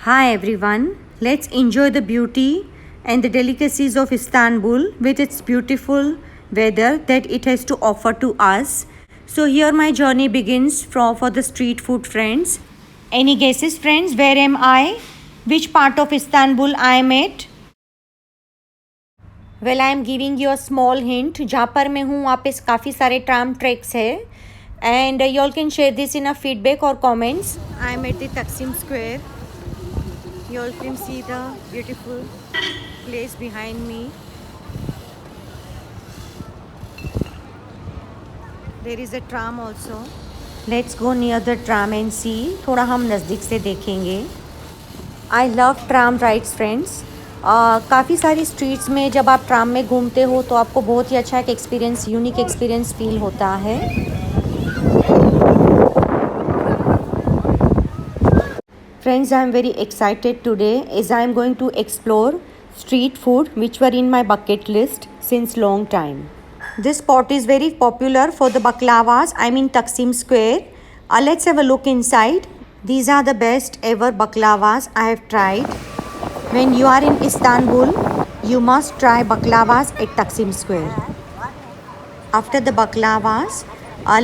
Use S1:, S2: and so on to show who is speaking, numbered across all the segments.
S1: Hi everyone, let's enjoy the beauty and the delicacies of Istanbul with its beautiful weather that it has to offer to us. So here my journey begins for the street food friends. Any guesses friends, where am I? Which part of Istanbul I am at? Well, I am giving you a small hint. जहाँ पर मैं हूँ वहाँ पे काफ़ी सारे tram tracks है and you all can share this in a feedback or comments. I am at the Taksim Square. You all can see the beautiful place behind me. There is a tram also. Let's go near the tram and see. थोड़ा हम नज़दीक से देखेंगे. I love tram rides friends. काफ़ी सारी streets में जब आप ट्राम में घूमते हो तो आपको बहुत ही अच्छा एक एक्सपीरियंस, यूनिक एक्सपीरियंस फील होता है. Friends, I am very excited today as I am going to explore street food which were in my bucket list since long time. This spot is very popular for the baklavas. I'm in Taksim Square. Let's have a look inside. These are the best ever baklavas I have tried. When you are in Istanbul, you must try baklavas at Taksim Square. After the baklavas,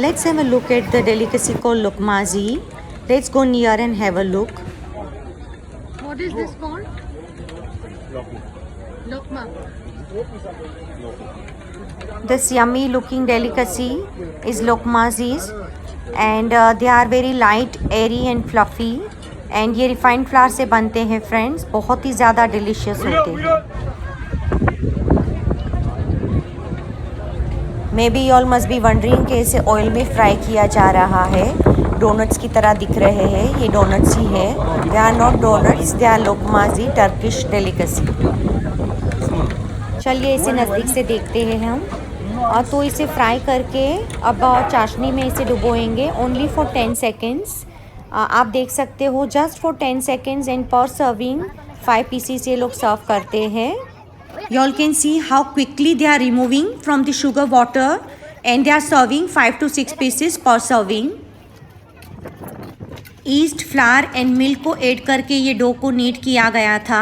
S1: let's have a look at the delicacy called lokmazi. Let's go near and have a look. What is this called? Lokma. This yummy looking delicacy is lokmazis and they are very light, airy and fluffy and ये refined flour से बनते हैं friends. बहुत ही ज़्यादा delicious होते हैं. Maybe you all must be wondering कि इसे ऑयल में फ्राई किया जा रहा है. डोनट्स की तरह दिख रहे हैं. ये डोनट्स ही है. They are not donuts, they are lokmazi, Turkish delicacy. चलिए इसे नज़दीक से देखते हैं हम. और तो इसे फ्राई करके अब चाशनी में इसे डुबोएंगे ओनली फॉर 10 सेकेंड्स. आप देख सकते हो जस्ट फॉर 10 सेकेंड्स एंड पर सर्विंग 5 पीसीस ये लोग सर्व करते हैं. You all can see how quickly they are removing from the sugar water and they are serving 5 to 6 pieces per serving. Yeast, flour and milk को add करके ये dough को NEET किया गया था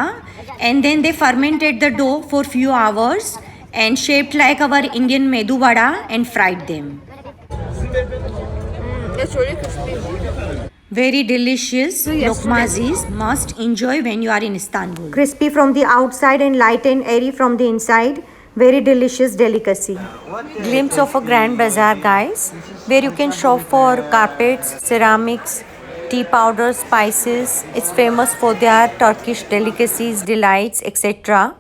S1: and then they fermented the dough for few hours and shaped like our Indian medu vada and fried them.
S2: It's really crispy.
S1: Very delicious lokmazis, must enjoy when you are in Istanbul. Crispy from the outside and light and airy from the inside. Very delicious delicacy. Glimpse of a grand bazaar guys, where you can shop for carpets, ceramics, tea powders, spices. It's famous for their Turkish delicacies, delights, etc.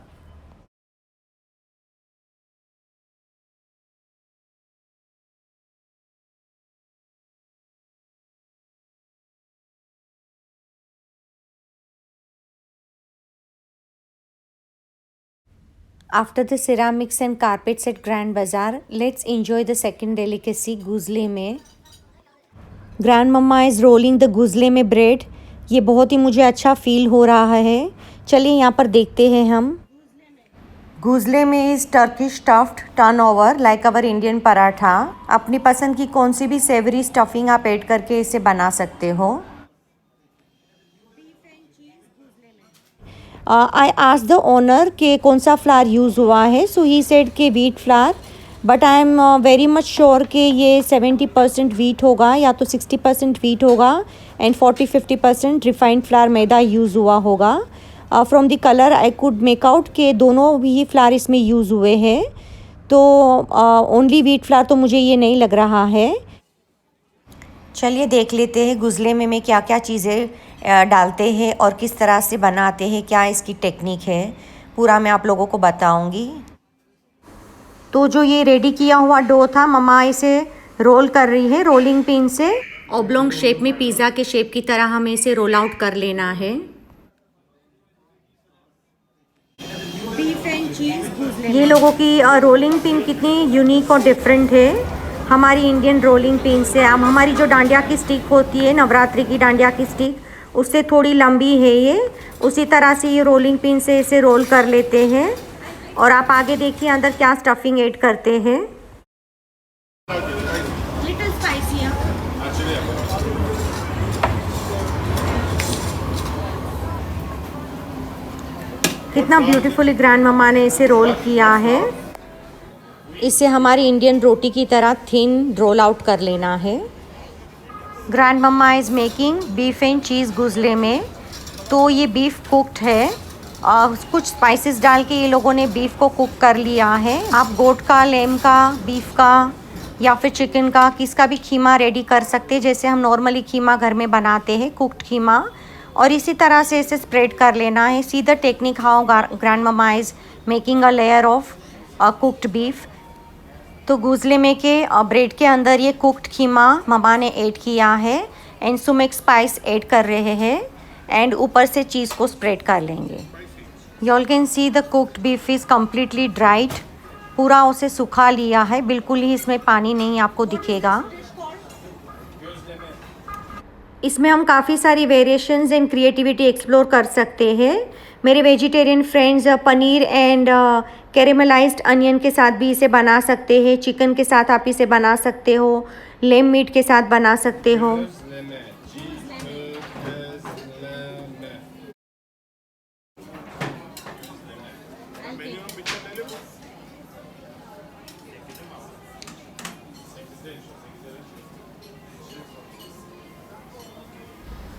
S1: After the ceramics and carpets at Grand Bazaar, let's enjoy the second delicacy, guzle में. Grandmama is rolling the guzle में bread. ये बहुत ही मुझे अच्छा feel हो रहा है. चलिए यहाँ पर देखते हैं हम. गुजले में is Turkish stuffed turn over like our Indian paratha. अपनी पसंद की कौन सी भी सेवरी स्टफिंग आप ऐड करके इसे बना सकते हो. आई आस्क्ड द ओनर कि कौन सा फ्लावर यूज़ हुआ है. सो ही सेड कि wheat flour, but I am very much sure कि ये 70% व्हीट होगा या तो 60% व्हीट होगा and 40-50% refined flour maida use हुआ होगा. From the colour I could make out कि दोनों भी फ्लावर इसमें यूज़ हुए हैं. तो ओनली व्हीट फ्लावर तो मुझे ये नहीं लग रहा है. चलिए देख लेते हैं गुजले में क्या क्या चीज़ें डालते हैं और किस तरह से बनाते हैं, क्या इसकी टेक्निक है, पूरा मैं आप लोगों को बताऊंगी. तो जो ये रेडी किया हुआ डो था, मम्मा इसे रोल कर रही है रोलिंग पिन से. ऑब्लोंग शेप में, पिज़्ज़ा के शेप की तरह हमें इसे रोल आउट कर लेना है. ये लोगों की रोलिंग पिन कितनी यूनिक और डिफरेंट है हमारी इंडियन रोलिंग पिन से. अब हमारी जो डांडिया की स्टिक होती है, नवरात्रि की डांडिया की स्टिक, उससे थोड़ी लंबी है ये. उसी तरह से ये रोलिंग पिन से इसे रोल कर लेते हैं. और आप आगे देखिए अंदर क्या स्टफिंग ऐड करते हैं. Little spicy. कितना ब्यूटीफुली ग्रैंड मम्मा ने इसे रोल किया है। इसे हमारी इंडियन रोटी की तरह थिन रोल आउट कर लेना है। Grand mama is making beef and cheese गुजले में। तो ये बीफ कुक्ड है और कुछ स्पाइसेस डाल के ये लोगों ने बीफ को कुक कर लिया है। आप गोट का, लेम का, बीफ का या फिर चिकन का किसका भी खीमा रेडी कर सकते हैं, जैसे हम नॉर्मली खीमा घर में बनाते हैं, कुक्ड खीमा। और इसी तरह से इसे स्प्रेड कर लेना है। See the technique how grand mama is making a layer of cooked beef. तो गुजले में के ब्रेड के अंदर ये कुक्ड खीमा मम्मा ने ऐड किया है एंड सुमिक स्पाइस ऐड कर रहे हैं एंड ऊपर से चीज़ को स्प्रेड कर लेंगे। You all can see the cooked beef is completely dried. पूरा उसे सुखा लिया है, बिल्कुल ही इसमें पानी नहीं आपको दिखेगा। इसमें हम काफ़ी सारी वेरिएशंस एंड क्रिएटिविटी एक्सप्लोर कर सकते हैं। मेरे vegetarian friends paneer and caramelised onion के साथ भी इसे बना सकते हैं। चिकन के साथ आप इसे बना सकते हो, लेम मीट के साथ बना सकते हो।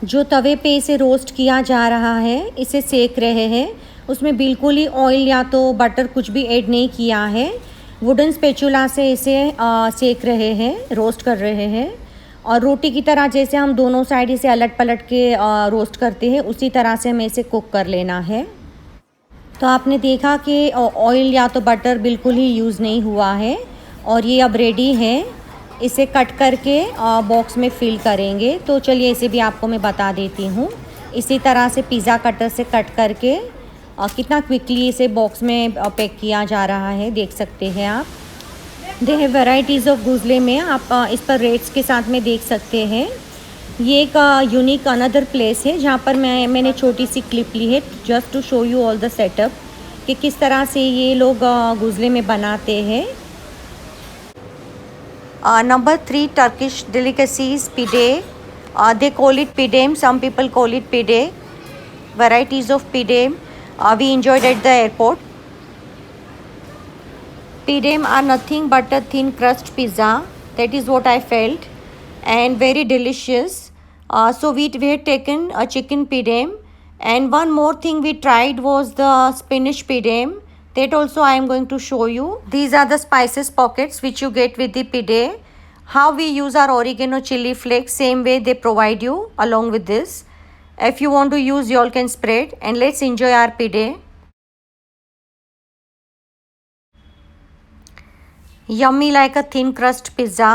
S1: जो तवे पे इसे रोस्ट किया जा रहा है, इसे सेक रहे हैं, उसमें बिल्कुल ही ऑयल या तो बटर कुछ भी ऐड नहीं किया है। वुडन स्पैचुला से इसे सेक रहे हैं, रोस्ट कर रहे हैं। और रोटी की तरह जैसे हम दोनों साइड इसे अलट पलट के रोस्ट करते हैं, उसी तरह से हमें इसे कुक कर लेना है। तो आपने देखा कि ऑयल या तो बटर बिल्कुल ही यूज़ नहीं हुआ है और ये अब रेडी है। इसे कट करके बॉक्स में फिल करेंगे। तो चलिए इसे भी आपको मैं बता देती हूँ। इसी तरह से पिज़्ज़ा कटर से कट करके कितना क्विकली इसे बॉक्स में पैक किया जा रहा है, देख सकते हैं आप। They have varieties of Gujle में, आप इस पर रेट्स के साथ में देख सकते हैं। ये एक यूनिक अनदर प्लेस है जहाँ पर मैंने छोटी सी क्लिप ली है just to show you all the setup कि किस तरह से ये लोग गुजले में बनाते हैं। Number 3 Turkish delicacies pide. They call it pidem. Some people call it pide. Varieties of pidem we enjoyed at the airport. Pidem are nothing but a thin crust pizza. That is what I felt, and very delicious. So we had taken a chicken pidem, and one more thing we tried was the spinach pidem. That also I am going to show you. These are the spices pockets which you get with the pide. How we use our oregano chili flakes, same way they provide you along with this. If you want to use, you all can spread, and let's enjoy our pide. Yummy like a thin crust pizza.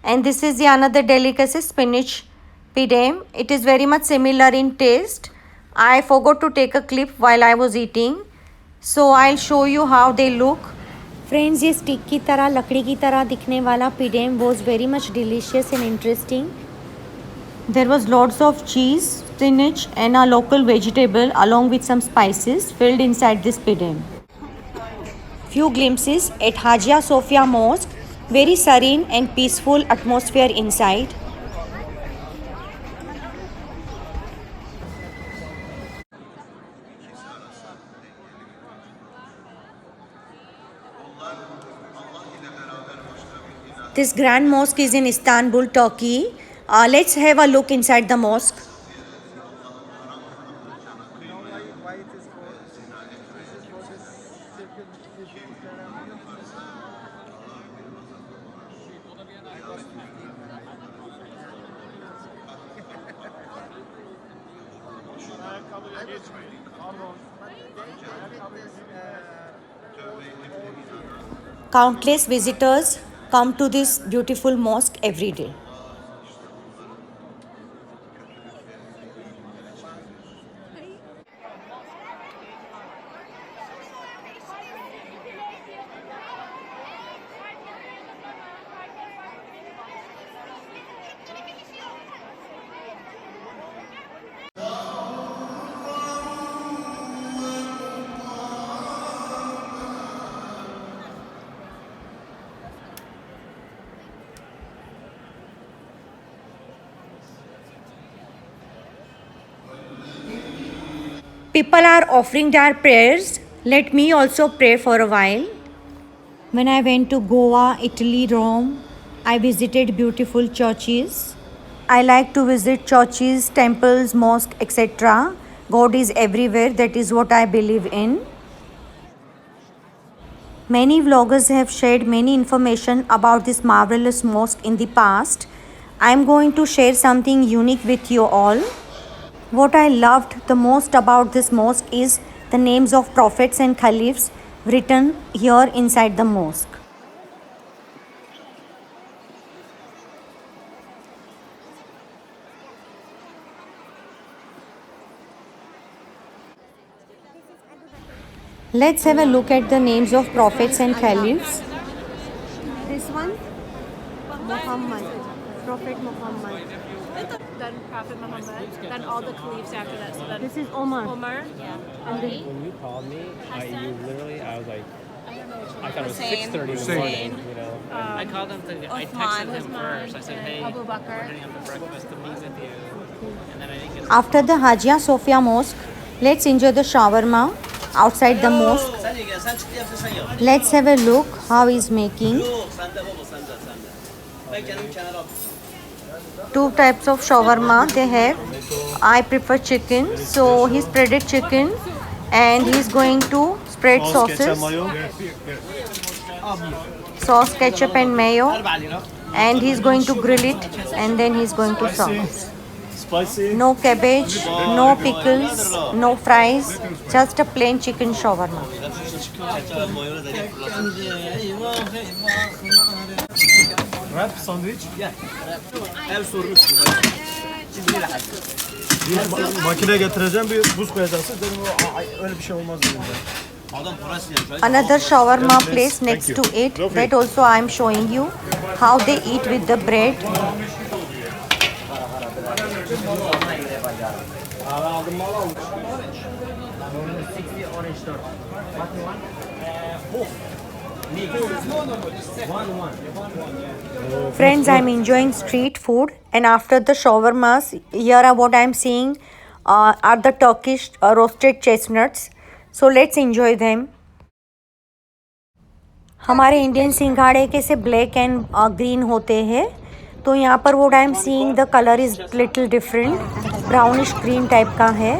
S1: And this is the another delicacy, spinach pidem. It is very much similar in taste. I forgot to take a clip while I was eating, so I'll show you how they look. Friends, ये stick की तरह, लकड़ी की तरह दिखने वाला पिडेम was very much delicious and interesting. There was lots of cheese, spinach and a local vegetable along with some spices filled inside this पिडेम। Few glimpses at Hagia Sophia Mosque, very serene and peaceful atmosphere inside. This grand mosque is in Istanbul, Turkey. Let's have a look inside the mosque. Countless visitors come to this beautiful mosque every day. People are offering their prayers. Let me also pray for a while. When I went to Goa, Italy, Rome, I visited beautiful churches. I like to visit churches, temples, mosques, etc. God is everywhere. That is what I believe in. Many vloggers have shared many information about this marvelous mosque in the past. I am going to share something unique with you all. What I loved the most about this mosque is the names of prophets and caliphs written here inside the mosque. Let's have a look at the names of prophets and caliphs. This one, Muhammad, Prophet Muhammad.
S2: Then Prophet Muhammad. Then all the caliphs after that. So then
S1: This is Omar.
S2: Omar.
S3: When you called me, I was like, I thought it was 6:30 in the
S4: Hussein.
S3: morning. You know, I called him to. I texted him first. I said, hey,
S2: Abu Bakr.
S3: we're heading up to breakfast to meet with you. And then I didn't get.
S1: After the Hagia Sophia Mosque, let's enjoy the shawarma outside the mosque. Let's have a look how he's making. Two types of shawarma they have. I prefer chicken, so he spreaded chicken and he's going to spread sauces. Sauce, ketchup and mayo, and he's going to grill it and then he's going to serve.
S4: Spicy.
S1: No cabbage, no pickles, no fries, just a plain chicken shawarma.
S4: Wrap sandwich. Makine getireceğim, bir buz koyacaksın. Dedim öyle bir şey olmaz dedim ben.
S1: Another shawarma place next to it, that also I am showing you how they eat with the bread. Friends, I'm enjoying street food, and after the shawarmas, here are what I'm seeing are the Turkish roasted chestnuts. So let's enjoy them. हमारे Indian सिंघाड़े कैसे black and green होते हैं, तो यहाँ पर what I'm seeing the color is little different, brownish green type का है.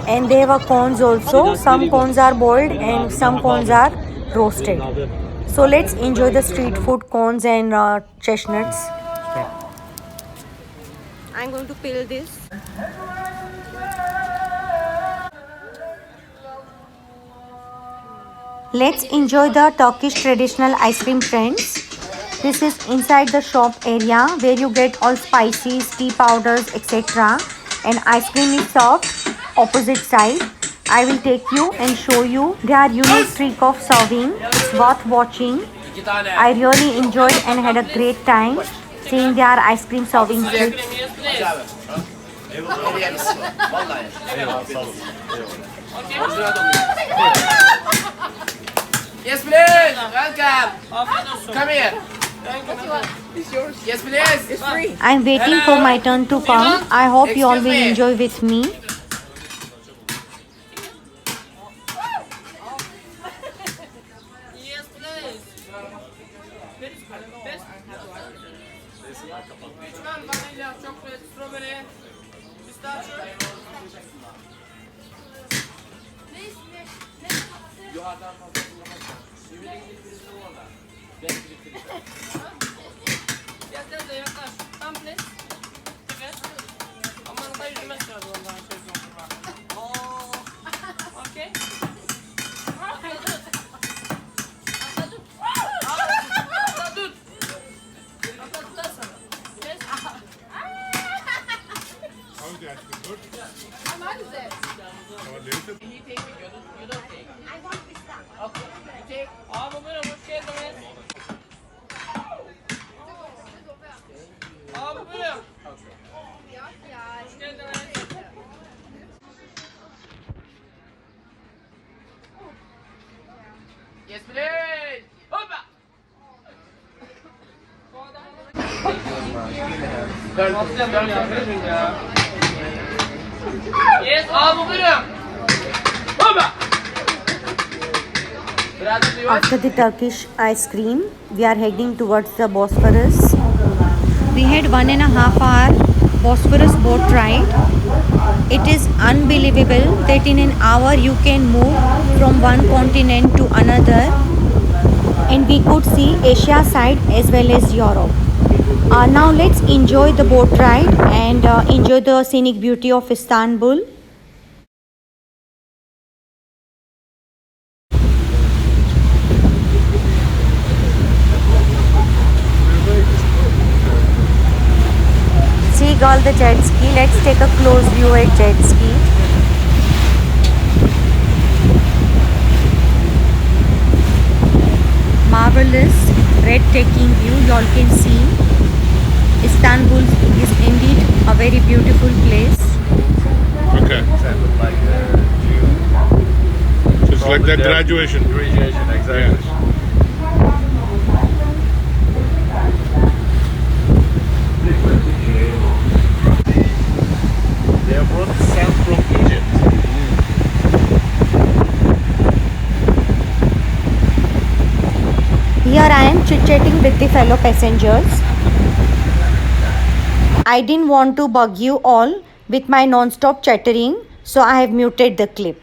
S1: And they have corns also. Some corns are boiled and some corns are roasted. So let's enjoy the street food corns and chestnuts. I'm going to peel this. Let's enjoy the Turkish traditional ice cream, friends. This is inside the shop area where you get all spices, tea powders, etc. And ice cream is served opposite side. I will take you and show you their unique trick of serving. It's worth watching. I really enjoyed and had a great time seeing their ice cream serving tricks.
S5: Yes, please. Welcome. Come here. Yes, please. It's free.
S1: I'm waiting for my turn to come. I hope you all will enjoy with me.
S5: Yes, please. Which one? Vanilla, chocolate, strawberry, pistachio? Gel gel de yaklaş. Tam please. Evet. Aman da yüzüme sığardı ondan Okay. Abi buyurun, hoş geldiniz. Abi buyurun. Hoş geldiniz. Yes, please. Hoppa. Yes, abi buyurun.
S1: After the Turkish ice cream, we are heading towards the Bosphorus. We had 1.5 hour Bosphorus boat ride. It is unbelievable that in an hour you can move from one continent to another, and we could see Asia side as well as Europe. Now let's enjoy the boat ride and enjoy the scenic beauty of Istanbul. Seagull the jet ski. Let's take a close view at jet ski. Marvelous, breathtaking view. Y'all can see Istanbul is indeed a very beautiful place.
S6: Okay. Just like that graduation.
S4: Graduation, exactly.
S6: Yes.
S4: They are brought sand from Egypt.
S1: Here I am chit-chatting with the fellow passengers. I didn't want to bug you all with my non-stop chattering, so I have muted the clip.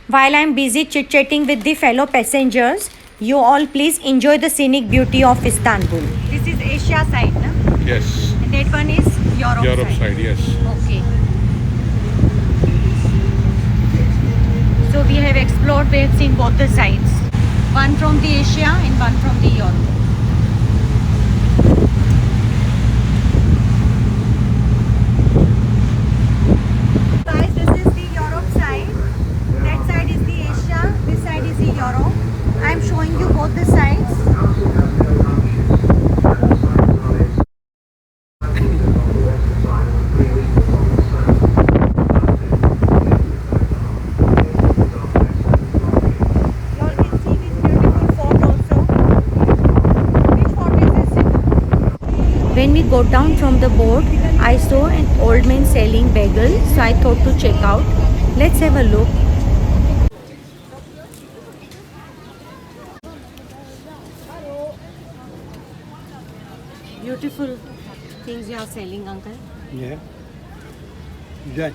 S1: While I am busy chit-chatting with the fellow passengers, you all please enjoy the scenic beauty of Istanbul. This is Asia side, na?
S6: Yes.
S1: And that one is Europe,
S6: Europe side, yes.
S1: Okay. So we have explored, we have seen both the sides. One from the Asia and one from the Europe. Guys, this is the Europe side. That side is the Asia, this side is the Europe. I am showing you both the sides. When we got down from the boat, I saw an old man selling bagels, so I thought to check out. Let's have a look. Beautiful things you are selling, uncle.
S4: Yeah. Güzel.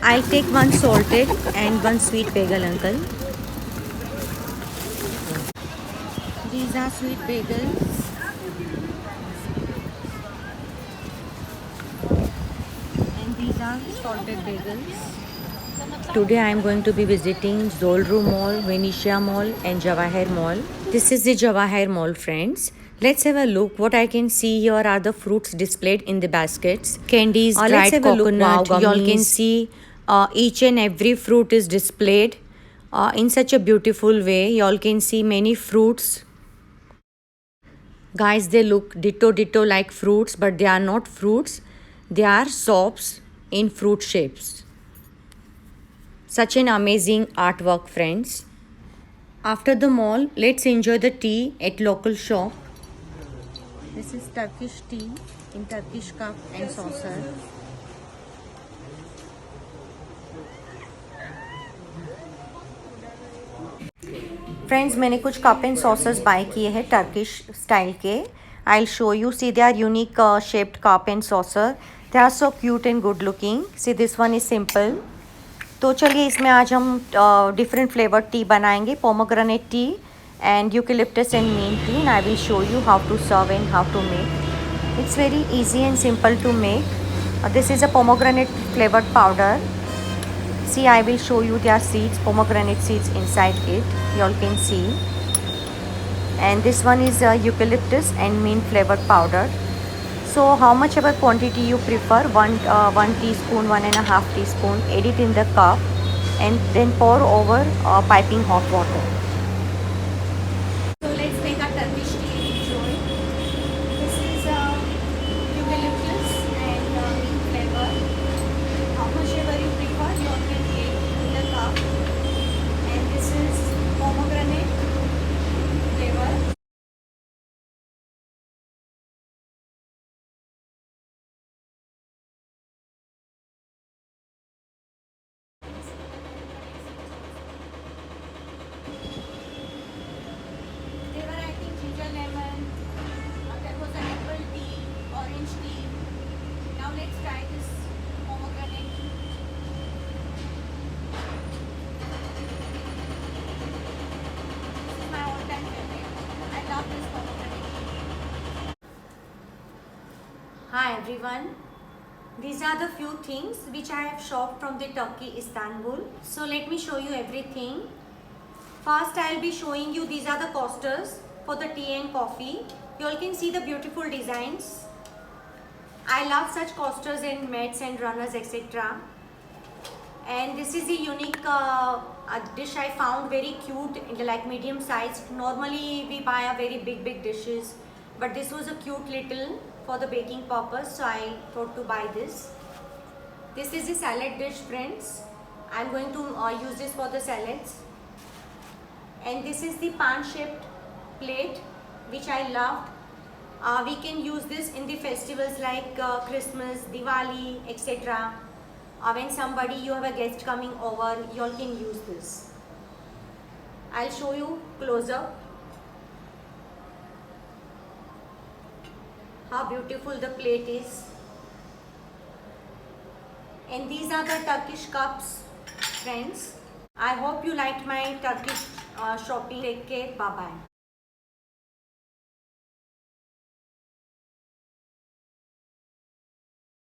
S1: I'll take one salted and one sweet bagel, uncle. These are sweet bagels. And these are salted bagels. Today I am going to be visiting Zolru Mall, Venetia Mall and Jawahir Mall. This is the Jawahir Mall, friends. Let's have a look. What I can see here are the fruits displayed in the baskets. Candies, dried coconut, wow, y'all can see each and every fruit is displayed in such a beautiful way. Y'all can see many fruits. Guys, they look ditto like fruits, but they are not fruits. They are soaps in fruit shapes. Such an amazing artwork, friends. After the mall, let's enjoy the tea at local shop. This is Turkish tea in Turkish cup and saucer. Friends, मैंने कुछ cup and saucers bye किए हैं Turkish style के. I will show you. See they are unique shaped cup and saucer. They are so cute and good looking. See this one is simple. तो चलिए इसमें आज हम डिफरेंट फ्लेवर टी बनाएंगे. Pomegranate tea and eucalyptus and mint tea. And I will show you how to serve and how to make. It's very easy and simple to make. This is a pomegranate flavored powder. See, I will show you their seeds, pomegranate seeds inside it. You all can see. And this one is eucalyptus and mint flavored powder. So how much ever quantity you prefer, one teaspoon, 1.5 teaspoon, add it in the cup and then pour over piping hot water. everyone. These are the few things which I have shopped from the Turkey, Istanbul. So let me show you everything. First I'll be showing you these are the coasters for the tea and coffee. You all can see the beautiful designs. I love such coasters in mats and runners, etc. And this is a unique dish I found very cute, in the like medium sized. Normally we buy a very big dishes, but this was a cute little for the baking purpose, so I thought to buy this. This is a salad dish, friends. I'm going to use this for the salads. And this is the pan shaped plate which I loved. We can use this in the festivals like Christmas, Diwali, etc. When you have a guest coming over, you all can use this. I'll show you closer how beautiful the plate is. And these are the Turkish cups, friends. I hope you liked my Turkish shopping. Take care. Bye bye.